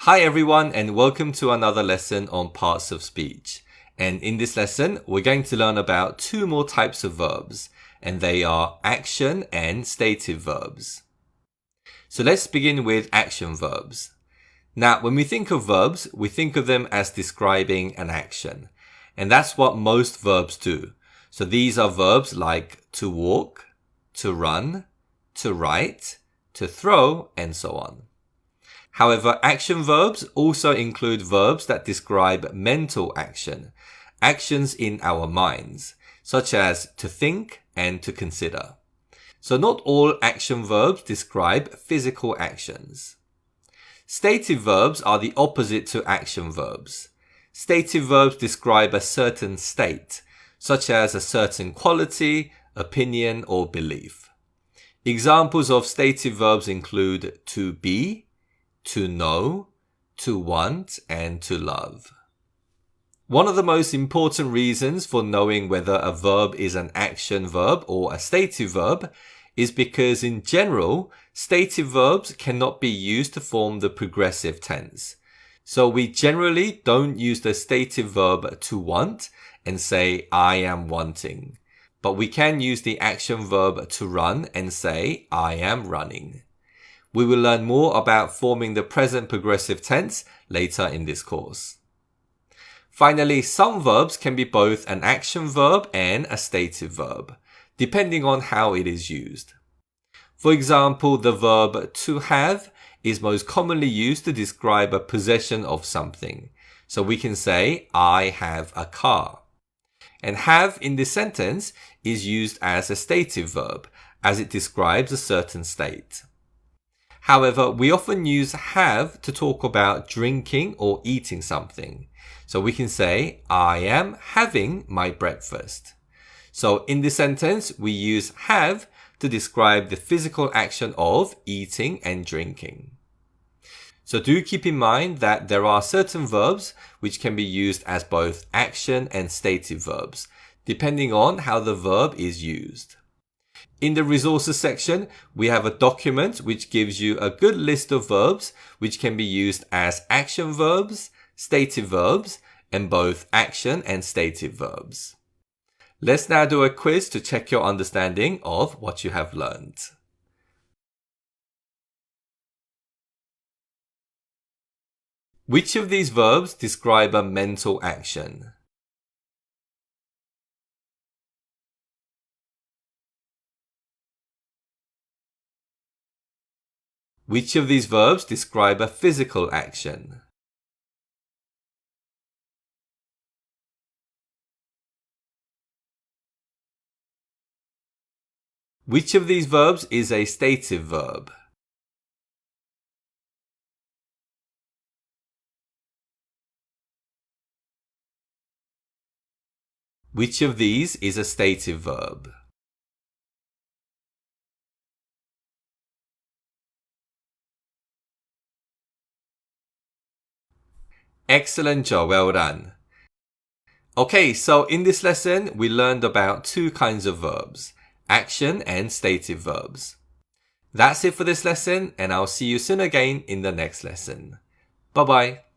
Hi everyone, and welcome to another lesson on parts of speech. And in this lesson, we're going to learn about two more types of verbs, and they are action and stative verbs. So let's begin with action verbs. Now, when we think of verbs, we think of them as describing an action. And that's what most verbs do. So these are verbs like to walk, to run, to write, to throw, and so on. However, action verbs also include verbs that describe mental action, actions in our minds, such as to think and to consider. So not all action verbs describe physical actions. Stative verbs are the opposite to action verbs. Stative verbs describe a certain state, such as a certain quality, opinion, or belief. Examples of stative verbs include to be, to know, to want, and to love. One of the most important reasons for knowing whether a verb is an action verb or a stative verb is because in general, stative verbs cannot be used to form the progressive tense. So we generally don't use the stative verb to want and say, I am wanting. But we can use the action verb to run and say, I am running. We will learn more about forming the present progressive tense later in this course. Finally, some verbs can be both an action verb and a stative verb, depending on how it is used. For example, the verb to have is most commonly used to describe a possession of something. So we can say, I have a car. And have in this sentence is used as a stative verb, as it describes a certain state. However, we often use have to talk about drinking or eating something. So we can say, I am having my breakfast. So in this sentence, we use have to describe the physical action of eating and drinking. So do keep in mind that there are certain verbs which can be used as both action and stative verbs, depending on how the verb is used. In the resources section, we have a document which gives you a good list of verbs which can be used as action verbs, stative verbs, and both action and stative verbs. Let's now do a quiz to check your understanding of what you have learned. Which of these verbs describe a mental action? Which of these verbs describe a physical action? Which of these verbs is a stative verb? Which of these is a stative verb? Excellent job, well done. Okay, so in this lesson, we learned about two kinds of verbs, action and stative verbs. That's it for this lesson, and I'll see you soon again in the next lesson. Bye-bye.